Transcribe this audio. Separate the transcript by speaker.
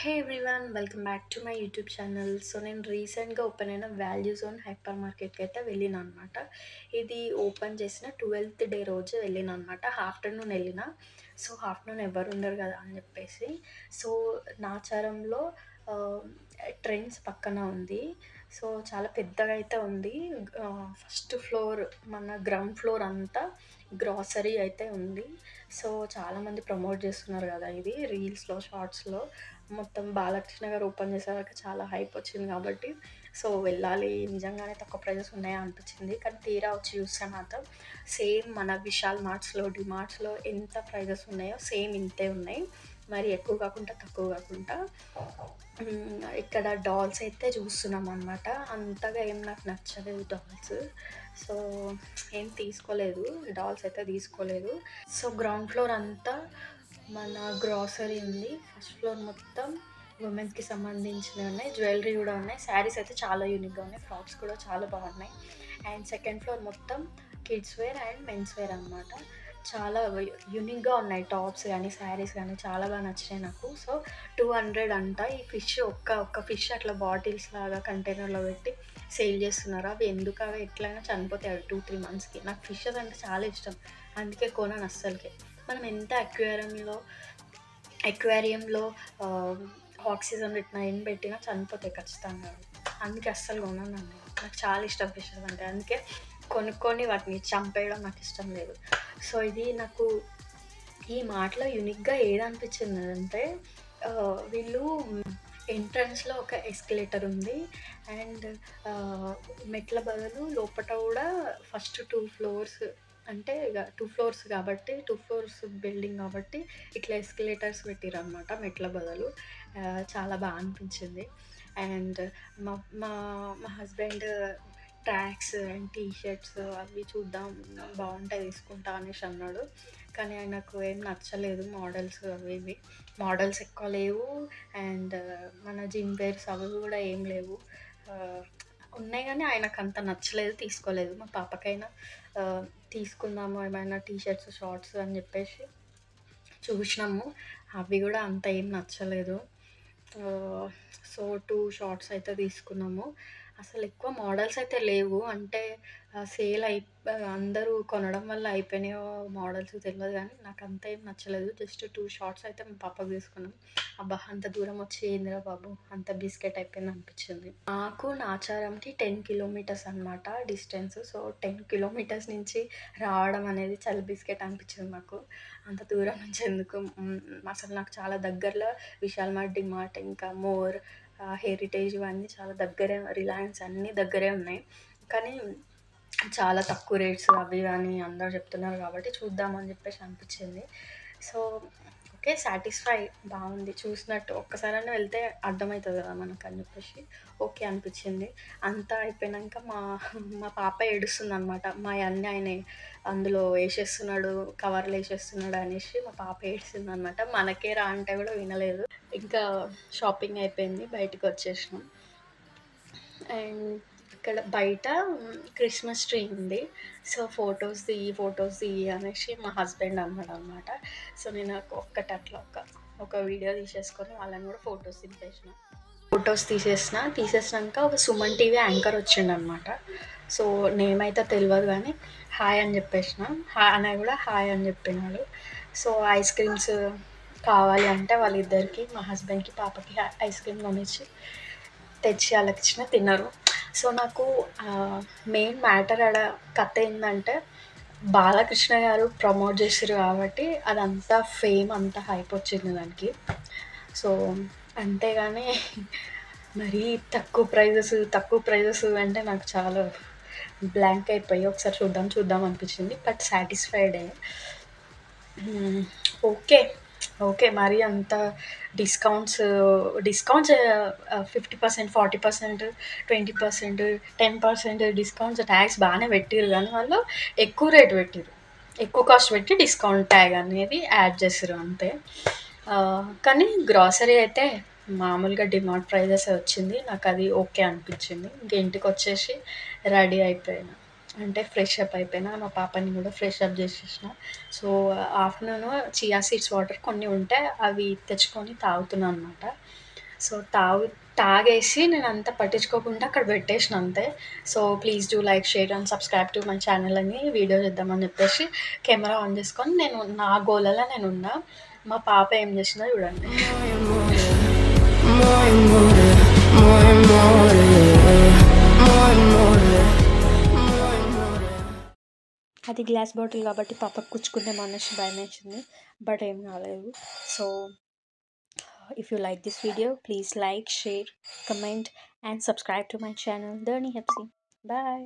Speaker 1: Hey everyone, welcome back to my YouTube channel. So నేను రీసెంట్గా open అయిన value zone hyper మార్కెట్కి అయితే వెళ్ళిన అనమాట. ఇది ఓపెన్ చేసిన 12th డే రోజు వెళ్ళిన అనమాట. ఆఫ్టర్నూన్ వెళ్ళిన. సో ఆఫ్టర్నూన్ ఎవరు ఉండరు కదా అని చెప్పేసి, సో నాచారంలో ట్రెండ్స్ పక్కన ఉంది. సో చాలా పెద్దగా అయితే ఉంది. ఫస్ట్ ఫ్లోర్, మన గ్రౌండ్ ఫ్లోర్ అంతా గ్రాసరీ అయితే ఉంది. సో చాలామంది ప్రమోట్ చేస్తున్నారు కదా ఇది రీల్స్లో, షార్ట్స్లో. మొత్తం బాలకృష్ణ గారు ఓపెన్ చేసేవరకు చాలా హైప్ వచ్చింది కాబట్టి సో వెళ్ళాలి, నిజంగానే తక్కువ ప్రైజెస్ ఉన్నాయా అనిపించింది. కానీ తీరా వచ్చి చూస్తే మాత్రం సేమ్ మన విశాల్ మార్ట్స్లో, డిమార్ట్స్లో ఎంత ప్రైజెస్ ఉన్నాయో సేమ్ ఇంతే ఉన్నాయి. మరి ఎక్కువ కాకుండా తక్కువ కాకుండా. ఇక్కడ డాల్స్ అయితే చూస్తున్నాం అనమాట. అంతగా ఏం నాకు నచ్చలేదు డాల్స్. సో ఏం తీసుకోలేదు, డాల్స్ అయితే తీసుకోలేదు. సో గ్రౌండ్ ఫ్లోర్ అంతా మన గ్రాసరీ ఉంది. ఫస్ట్ ఫ్లోర్ మొత్తం ఉమెన్స్కి సంబంధించినవి ఉన్నాయి, జ్యువెలరీ కూడా ఉన్నాయి. శారీస్ అయితే చాలా యూనిక్గా ఉన్నాయి, ఫ్రాక్స్ కూడా చాలా బాగున్నాయి. అండ్ సెకండ్ ఫ్లోర్ మొత్తం kids wear and men's wear అనమాట. చాలా యూనిక్గా ఉన్నాయి టాప్స్ కానీ శారీస్ కానీ, చాలా బాగా నచ్చినాయి నాకు. సో 200 అంట ఈ ఫిష్. ఒక్క ఫిష్ అట్లా బాటిల్స్ లాగా కంటైనర్లో పెట్టి సేల్ చేస్తున్నారు. అవి ఎందుకు, అవి ఎట్లయినా చనిపోతాయి అవి 2-3 మంత్స్కి. నాకు ఫిషెస్ అంటే చాలా ఇష్టం, అందుకే కొనను అస్సలకే. మనం ఎంత అక్వేరియంలో ఆక్సిజన్ పెట్టినా ఏం పెట్టినా చనిపోతాయి ఖచ్చితంగా. అందుకే అస్సలు కొననండి. నాకు చాలా ఇష్టం ఫిషెస్ అంటే, అందుకే కొనుక్కొని వాటిని చంపేయడం నాకు ఇష్టం లేదు. సో ఇది నాకు ఈ మాటలో యూనిక్గా ఏదనిపించింది అంటే, వీళ్ళు ఎంట్రన్స్లో ఒక ఎస్కలేటర్ ఉంది. అండ్ మెట్ల బదులు లోపల కూడా ఫస్ట్ 2 ఫ్లోర్స్, అంటే ఇక 2 ఫ్లోర్స్ కాబట్టి 2 ఫ్లోర్స్ బిల్డింగ్ కాబట్టి ఇట్లా ఎస్కలేటర్స్ పెట్టిర్రు అనమాట మెట్ల బదులు. చాలా బాగా అనిపించింది. అండ్ మా మా మా husband tracks and T shirts అవి చూద్దాం, బాగుంటాయి తీసుకుంటా అనేసి అన్నాడు. కానీ ఆయనకు ఏం నచ్చలేదు మోడల్స్, అవి ఇవి మోడల్స్ ఎక్కువ లేవు. అండ్ మన జిమ్ వేర్స్ అవి కూడా ఏం లేవు. ఉన్నాయి కానీ ఆయనకు అంత నచ్చలేదు, తీసుకోలేదు. మా పాపకైనా తీసుకుందాము ఏమైనా టీ షర్ట్స్, షార్ట్స్ అని చెప్పేసి చూసినాము. అవి కూడా అంత ఏం నచ్చలేదు. సో 2 షార్ట్స్ అయితే తీసుకున్నాము. అసలు ఎక్కువ మోడల్స్ అయితే లేవు. అంటే సేల్ అందరూ కొనడం వల్ల అయిపోయినాయో మోడల్స్ తెలియదు, కానీ నాకు అంత ఏం నచ్చలేదు. జస్ట్ 2 షార్ట్స్ అయితే మా పాపకు తీసుకున్నాం. అబ్బా, అంత దూరం వచ్చి ఏందిరా బాబు, అంత బిస్కెట్ అయిపోయింది అనిపించింది. నాకు నాచారంకి 10 కిలోమీటర్స్ అనమాట డిస్టెన్స్. సో 10 కిలోమీటర్స్ నుంచి రావడం అనేది చాలా బిస్కెట్ అనిపించింది నాకు. అంత దూరం నుంచి ఎందుకు. అసలు నాకు చాలా దగ్గరలో విశాల్ మార్ట్, డిమార్ట్, ఇంకా మోర్, హెరిటేజ్ ఇవన్నీ చాలా దగ్గరే, రిలయన్స్ అన్నీ దగ్గరే ఉన్నాయి. కానీ చాలా తక్కువ రేట్స్ అవి కానీ అందరూ చెప్తున్నారు కాబట్టి చూద్దామని చెప్పేసి అనిపించింది. సో ఓకే, సాటిస్ఫై, బాగుంది. చూసినట్టు ఒక్కసారైనా వెళ్తే అర్థమవుతుంది కదా మనకు అని చెప్పేసి ఓకే అనిపించింది. అంతా అయిపోయాక మా మా పాప ఏడుస్తుంది అనమాట. మా అన్నీ ఆయన అందులో వేసేస్తున్నాడు, కవర్లు వేసేస్తున్నాడు అనేసి మా పాప ఏడుస్తుంది అనమాట. మనకే రా అంటే కూడా వినలేదు. ఇంకా షాపింగ్ అయిపోయింది, బయటకు వచ్చేసినాం. అండ్ ఇక్కడ బయట క్రిస్మస్ ట్రీ ఉంది. సో ఫొటోస్ దిగి అనేసి మా హస్బెండ్ అన్నాడు అనమాట. సో నేను ఒక్కటి అట్లా ఒక వీడియో తీసేసుకొని వాళ్ళని కూడా ఫొటోస్ తీసేసినాక ఒక సుమన్ టీవీ యాంకర్ వచ్చిండు అనమాట. సో నేమ్ అయితే తెలియదు కానీ హాయ్ అని చెప్పేసిన. హాయ్ అనే కూడా హాయ్ అని చెప్పినాడు. సో ఐస్ క్రీమ్స్ కావాలి అంటే వాళ్ళిద్దరికి, మా హస్బెండ్కి, పాపకి ఐస్ క్రీమ్ తెచ్చి వాళ్ళకి ఇచ్చిన, తిన్నారు. సో నాకు మెయిన్ మ్యాటర్ ఆడ కథ ఏంటంటే, బాలకృష్ణ గారు ప్రమోట్ చేసారు కాబట్టి అదంతా ఫేమ్, అంతా హైప్ వచ్చింది దానికి. సో అంతేగాని మరీ తక్కువ ప్రైజెస్ అంటే నాకు చాలా బ్లాంక్ అయిపోయి ఒకసారి చూద్దాం అనిపించింది. బట్ సాటిస్ఫైడే. ఓకే ఓకే, మరి అంత డిస్కౌంట్స్ 50%, 40%, 20%, 10% డిస్కౌంట్స్, ట్యాక్స్ బాగానే పెట్టిరు. కానీ వాళ్ళు ఎక్కువ రేట్ పెట్టిరు, ఎక్కువ కాస్ట్ పెట్టి డిస్కౌంట్ ట్యాగ్ అనేది యాడ్ చేసారు అంతే. కానీ గ్రాసరీ అయితే మామూలుగా డిమార్ట్ ప్రైజెస్ వచ్చింది. నాకు అది ఓకే అనిపించింది. ఇంక ఇంటికి వచ్చేసి రెడీ అయిపోయాను, అంటే ఫ్రెష్ అప్ అయిపోయినా. మా పాపని కూడా ఫ్రెష్ అప్ చేసేసిన. So afternoon chia seeds water కొన్ని ఉంటే అవి తెచ్చుకొని తాగుతున్నాను అనమాట. సో తాగేసి నేను అంత పట్టించుకోకుండా అక్కడ పెట్టేసిన అంతే. So please do like, share and subscribe to my channel అని వీడియో చేద్దామని చెప్పేసి కెమెరా ఆన్ చేసుకొని నేను నా గోలలో నేను ఉన్నా. మా పాప ఏం చేసిందో చూడండి. అది గ్లాస్ బాటిల్ కాబట్టి పాపకు కుచ్చుకుందేమో అనేసి భయం వేసింది, బట్ ఏం కాలేదు. So if you like this video, please like, share, comment and subscribe to my channel Dharani Hepsi. Bye.